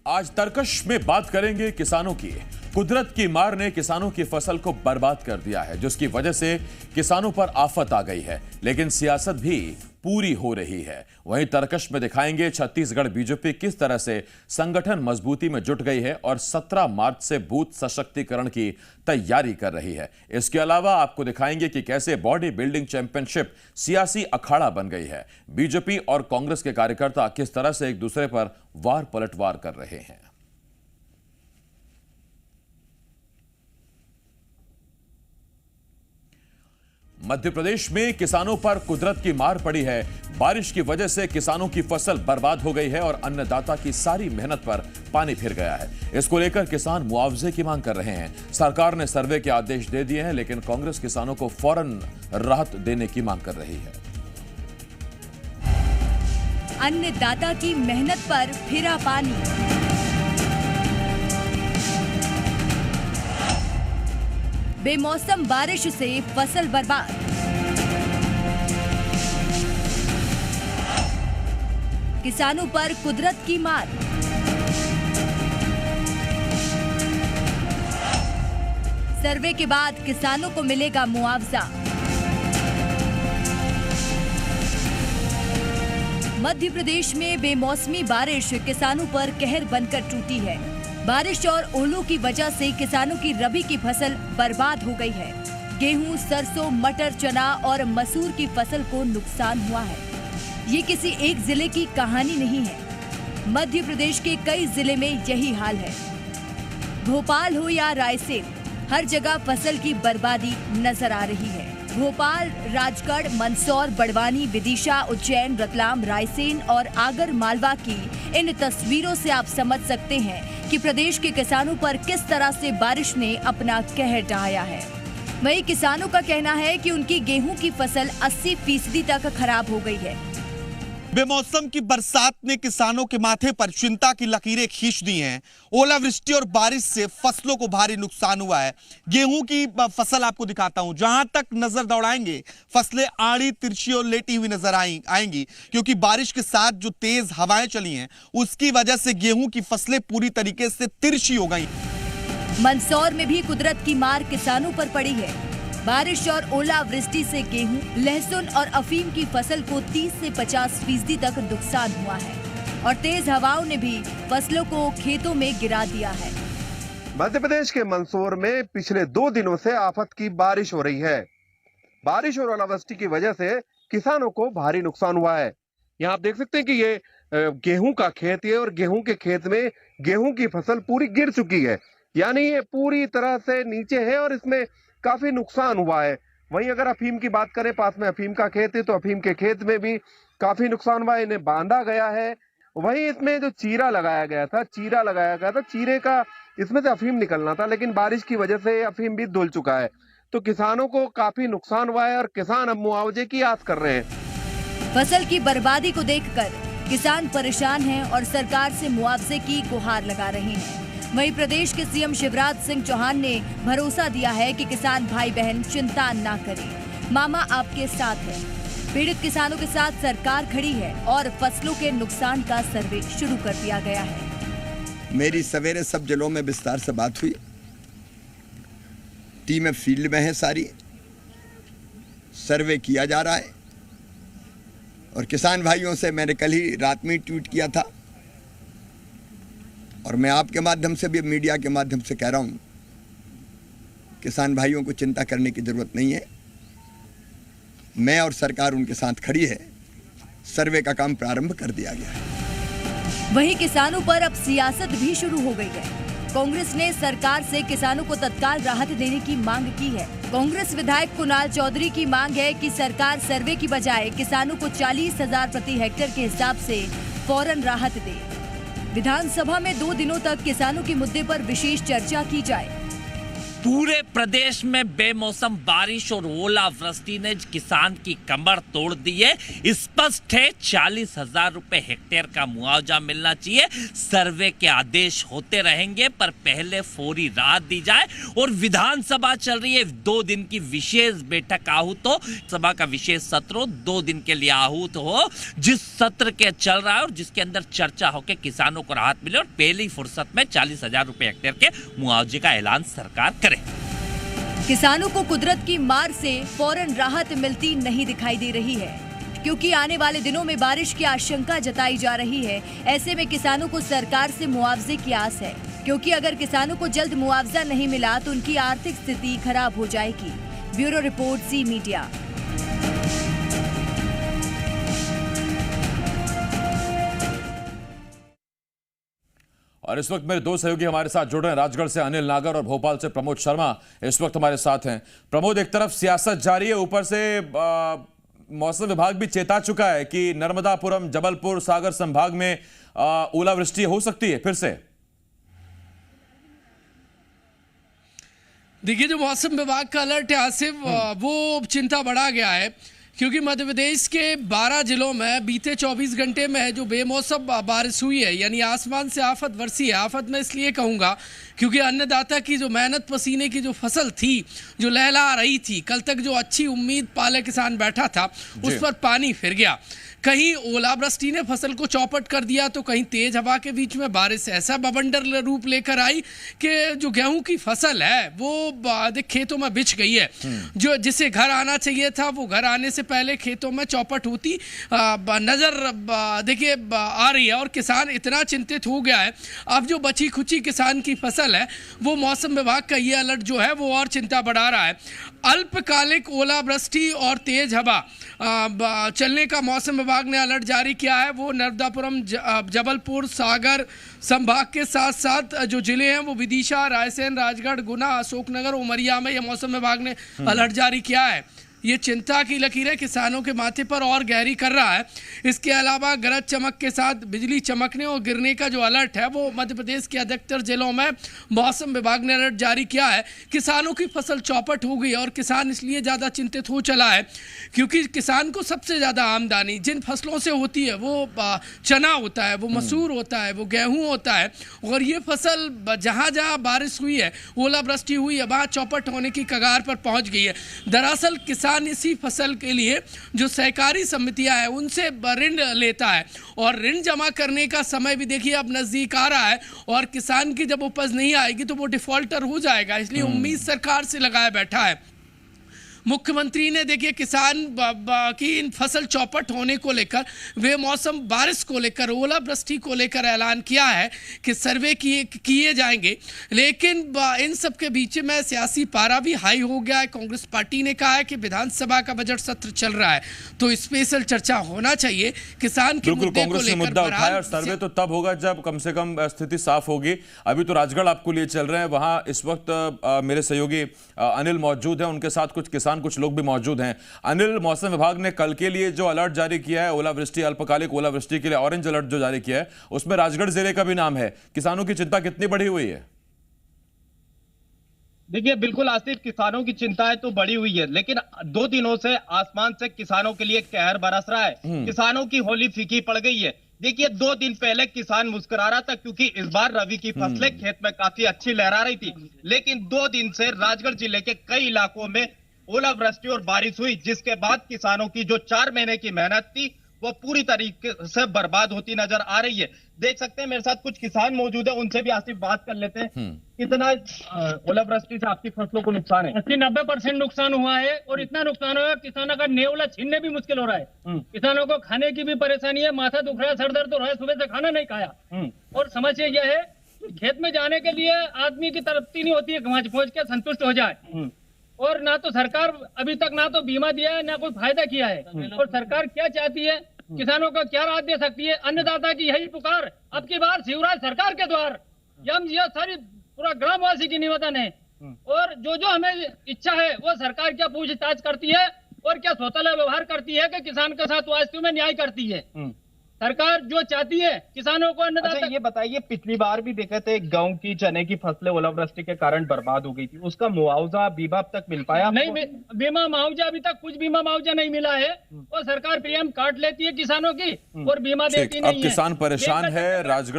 आज तरकश में बात करेंगे किसानों की। कुदरत की मार ने किसानों की फसल को बर्बाद कर दिया है, जिसकी वजह से किसानों पर आफत आ गई है, लेकिन सियासत भी पूरी हो रही है। वहीं तरकश में दिखाएंगे छत्तीसगढ़ बीजेपी किस तरह से संगठन मजबूती में जुट गई है और 17 मार्च से बूथ सशक्तिकरण की तैयारी कर रही है। इसके अलावा आपको दिखाएंगे कि कैसे बॉडी बिल्डिंग चैंपियनशिप सियासी अखाड़ा बन गई है। बीजेपी और कांग्रेस के कार्यकर्ता किस तरह से एक दूसरे पर वार पलटवार कर रहे हैं। मध्य प्रदेश में किसानों पर कुदरत की मार पड़ी है। बारिश की वजह से किसानों की फसल बर्बाद हो गई है और अन्नदाता की सारी मेहनत पर पानी फिर गया है। इसको लेकर किसान मुआवजे की मांग कर रहे हैं। सरकार ने सर्वे के आदेश दे दिए हैं, लेकिन कांग्रेस किसानों को फौरन राहत देने की मांग कर रही है। अन्नदाता की मेहनत पर फिरा पानी। बेमौसम बारिश से फसल बर्बाद। किसानों पर कुदरत की मार। सर्वे के बाद किसानों को मिलेगा मुआवजा। मध्य प्रदेश में बेमौसमी बारिश किसानों पर कहर बनकर टूटी है। बारिश और ओलों की वजह से किसानों की रबी की फसल बर्बाद हो गई है। गेहूं, सरसों, मटर, चना और मसूर की फसल को नुकसान हुआ है। ये किसी एक जिले की कहानी नहीं है। मध्य प्रदेश के कई जिले में यही हाल है। भोपाल हो या रायसेन, हर जगह फसल की बर्बादी नजर आ रही है। भोपाल, राजगढ़, मंदसौर, बड़वानी, विदिशा, उज्जैन, रतलाम, रायसेन और आगर मालवा की इन तस्वीरों से आप समझ सकते हैं कि प्रदेश के किसानों पर किस तरह से बारिश ने अपना कहर ढाया है। वहीं किसानों का कहना है कि उनकी गेहूं की फसल 80% तक खराब हो गई है। बेमौसम की बरसात ने किसानों के माथे पर चिंता की लकीरें खींच दी हैं। ओलावृष्टि और बारिश से फसलों को भारी नुकसान हुआ है। गेहूं की फसल आपको दिखाता हूं, जहां तक नजर दौड़ाएंगे फसलें आड़ी, तिरछी और लेटी हुई नजर आएंगी, क्योंकि बारिश के साथ जो तेज हवाएं चली हैं उसकी वजह से गेहूं की फसलें पूरी तरीके से तिरछी हो गई। मंदसौर में भी कुदरत की मार किसानों पर पड़ी है। बारिश और ओलावृष्टि से गेहूं, लहसुन और अफीम की फसल को 30 से 50% तक नुकसान हुआ है और तेज हवाओं ने भी फसलों को खेतों में गिरा दिया है। मध्य प्रदेश के मंदसौर में पिछले 2 दिनों से आफत की बारिश हो रही है। बारिश और ओलावृष्टि की वजह से किसानों को भारी नुकसान हुआ है। यहाँ आप देख सकते हैं कि ये गेहूं का खेत है और गेहूं के खेत में गेहूं की फसल पूरी गिर चुकी है, यानी ये पूरी तरह से नीचे है और इसमें काफी नुकसान हुआ है। वहीं अगर अफीम की बात करें, पास में अफीम का खेत है, तो अफीम के खेत में भी काफी नुकसान हुआ है। इन्हें बांधा गया है। वहीं इसमें जो चीरा लगाया गया था, चीरे का इसमें से अफीम निकलना था, लेकिन बारिश की वजह से अफीम भी धुल चुका है। तो किसानों को काफी नुकसान हुआ है और किसान अब मुआवजे की आस कर रहे हैं। फसल की बर्बादी को देखकर किसान परेशान हैं और सरकार से मुआवजे की गुहार लगा रहे हैं। वहीं प्रदेश के सीएम शिवराज सिंह चौहान ने भरोसा दिया है कि किसान भाई बहन चिंता ना करें, मामा आपके साथ है। पीड़ित किसानों के साथ सरकार खड़ी है और फसलों के नुकसान का सर्वे शुरू कर दिया गया है। मेरी सवेरे सब जिलों में विस्तार से बात हुई। टीमें फील्ड में है, सारी सर्वे किया जा रहा है और किसान भाइयों से मैंने कल ही रात में ट्वीट किया था और मैं आपके माध्यम से भी, मीडिया के माध्यम से कह रहा हूं, किसान भाइयों को चिंता करने की जरूरत नहीं है। मैं और सरकार उनके साथ खड़ी है। सर्वे का काम प्रारंभ कर दिया गया है। वहीं किसानों पर अब सियासत भी शुरू हो गई है। कांग्रेस ने सरकार से किसानों को तत्काल राहत देने की मांग की है। कांग्रेस विधायक कुणाल चौधरी की मांग है कि सरकार सर्वे की बजाय किसानों को 40,000 प्रति हेक्टेयर के हिसाब से फौरन राहत दे। विधानसभा में 2 दिनों तक किसानों के मुद्दे पर विशेष चर्चा की जाए। पूरे प्रदेश में बेमौसम बारिश और ओलावृष्टि ने किसान की कमर तोड़ दी है। स्पष्ट है 40,000 रुपए हेक्टेयर का मुआवजा मिलना चाहिए। सर्वे के आदेश होते रहेंगे पर पहले फौरी राहत दी जाए। और विधानसभा चल रही है, 2 दिन की विशेष बैठक आहूत हो, सभा का विशेष सत्र 2 दिन के लिए आहूत हो, जिस सत्र के चल रहा है और जिसके अंदर चर्चा हो के किसानों को राहत मिले और पहली फुर्सत में 40,000 रुपए हेक्टेयर के मुआवजे का ऐलान सरकार करे। किसानों को कुदरत की मार से फौरन राहत मिलती नहीं दिखाई दे रही है, क्योंकि आने वाले दिनों में बारिश की आशंका जताई जा रही है। ऐसे में किसानों को सरकार से मुआवजे की आस है, क्योंकि अगर किसानों को जल्द मुआवजा नहीं मिला तो उनकी आर्थिक स्थिति खराब हो जाएगी। ब्यूरो रिपोर्ट, जी मीडिया। और इस वक्त मेरे 2 सहयोगी हमारे साथ जुड़ रहे हैं। राजगढ़ से अनिल नागर और भोपाल से प्रमोद शर्मा इस वक्त हमारे साथ हैं। प्रमोद, एक तरफ सियासत जारी है, ऊपर से मौसम विभाग भी चेता चुका है कि नर्मदापुरम, जबलपुर, सागर संभाग में ओलावृष्टि हो सकती है फिर से। देखिए, जो मौसम विभाग का अलर्ट है आसिफ, वो चिंता बढ़ा गया है, क्योंकि मध्य प्रदेश के 12 जिलों में बीते 24 घंटे में जो बेमौसम बारिश हुई है, यानी आसमान से आफत बरसी है। आफत मैं इसलिए कहूँगा क्योंकि अन्नदाता की जो मेहनत पसीने की जो फसल थी, जो लहला रही थी, कल तक जो अच्छी उम्मीद पाले किसान बैठा था, उस पर पानी फिर गया। कहीं ओलावृष्टि ने फसल को चौपट कर दिया तो कहीं तेज हवा के बीच में बारिश ऐसा बवंडर रूप लेकर आई कि जो गेहूं की फसल है वो खेतों में बिछ गई है। जो जिसे घर आना चाहिए था वो घर आने से पहले खेतों में चौपट होती नजर देखिए आ रही है, और किसान इतना चिंतित हो गया है। अब जो बची खुची किसान की फसल है वो मौसम विभाग का ये अलर्ट जो है वो और चिंता बढ़ा रहा है। अल्पकालिक ओलावृष्टि और तेज हवा चलने का मौसम विभाग ने अलर्ट जारी किया है। वो नर्मदापुरम, जबलपुर, सागर संभाग के साथ साथ जो जिले हैं वो विदिशा, रायसेन, राजगढ़, गुना, अशोकनगर, उमरिया में यह मौसम विभाग ने अलर्ट जारी किया है। ये चिंता की लकीरें किसानों के माथे पर और गहरी कर रहा है। इसके अलावा गरज चमक के साथ बिजली चमकने और गिरने का जो अलर्ट है वो मध्य प्रदेश के अधिकतर जिलों में मौसम विभाग ने अलर्ट जारी किया है। किसानों की फसल चौपट हो गई और किसान इसलिए ज़्यादा चिंतित हो चला है क्योंकि किसान को सबसे ज़्यादा आमदनी जिन फसलों से होती है वो चना होता है, वो मसूर होता है, वो गेहूँ होता है, और ये फसल जहाँ जहाँ बारिश हुई है, ओलावृष्टि हुई है, वहाँ चौपट होने की कगार पर पहुँच गई है। दरअसल किसान इसी फसल के लिए जो सहकारी समितियां हैं उनसे ऋण लेता है, और ऋण जमा करने का समय भी देखिए अब नजदीक आ रहा है, और किसान की जब उपज नहीं आएगी तो वो डिफॉल्टर हो जाएगा। इसलिए उम्मीद सरकार से लगाए बैठा है। मुख्यमंत्री ने देखिए किसान की इन फसल चौपट होने को लेकर, वे मौसम बारिश को लेकर, ओलावृष्टि को लेकर ऐलान किया है कि सर्वे किए जाएंगे। लेकिन इन सब के बीच में सियासी पारा भी हाई हो गया है। कांग्रेस पार्टी ने कहा है कि विधानसभा का बजट सत्र चल रहा है तो स्पेशल चर्चा होना चाहिए किसान के मुद्दे को लेकर। मुद्दा उठाया और सर्वे तो तब होगा जब कम से कम स्थिति साफ होगी। अभी तो राजगढ़ आपको लिए चल रहे हैं, वहां इस वक्त मेरे सहयोगी अनिल मौजूद हैं, उनके साथ कुछ लोग भी मौजूद हैं। अनिल, मौसम विभाग ने कल के लिए जो अलर्ट जारी किया है ओलावृष्टि, अल्पकालिक ओलावृष्टि के लिए ऑरेंज अलर्ट जो जारी किया है, उसमें राजगढ़ जिले का भी नाम है। किसानों की चिंता कितनी बढ़ी हुई है? देखिए, बिल्कुल आसिफ, किसानों की चिंताएं तो बढ़ी हुई है, लेकिन 2 दिनों से आसमान से किसानों के लिए कहर बरस रहा है। किसानों की होली फीकी पड़ गई है। देखिए, 2 दिन पहले किसान मुस्कुरा रहा था क्योंकि इस बार रबी की फसलें खेत में काफी अच्छी लहरा रही थी, लेकिन 2 दिन से राजगढ़ जिले के कई इलाकों में ओलावृष्टि और बारिश हुई, जिसके बाद किसानों की जो 4 महीने की मेहनत थी वो पूरी तरीके से बर्बाद होती नजर आ रही है। देख सकते हैं मेरे साथ कुछ किसान मौजूद है, उनसे भी आसिफ बात कर लेते हैं। कितना ओलावृष्टि से आपकी फसलों को नुकसान है? 80-90% नुकसान हुआ है, और इतना नुकसान हुआ किसानों का नेवला छीनने भी मुश्किल हो रहा है। किसानों को खाने की भी परेशानी है, माथा दुख रहा है, सर दर्द हो रहा है, सुबह से खाना नहीं खाया। और समस्या यह है खेत में जाने के लिए आदमी की तड़पती नहीं होती है, पहुंच के संतुष्ट हो जाए। और ना तो सरकार अभी तक ना तो बीमा दिया है, ना कोई फायदा किया है। और सरकार क्या चाहती है, किसानों को क्या राहत दे सकती है? अन्नदाता की यही पुकार अब की बार शिवराज सरकार के द्वार, यह सारी पूरा ग्रामवासी की निवेदन है। और जो जो हमें इच्छा है वो सरकार क्या पूछताछ करती है और क्या स्वतंत्र व्यवहार करती है कि किसान के साथ वास्तव में न्याय करती है। सरकार जो चाहती है किसानों को अन्नदाता। अच्छा ये बताइए, पिछली बार भी देखे थे गेहूं की, चने की फसलें ओलावृष्टि के कारण बर्बाद हो गई थी, उसका मुआवजा बीमा अब तक मिल पाया? नहीं, बीमा मुआवजा अभी तक कुछ बीमा मुआवजा नहीं मिला है, और सरकार प्रीमियम काट लेती है किसानों की और बीमा देती नहीं है। अब किसान परेशान है। राजगढ़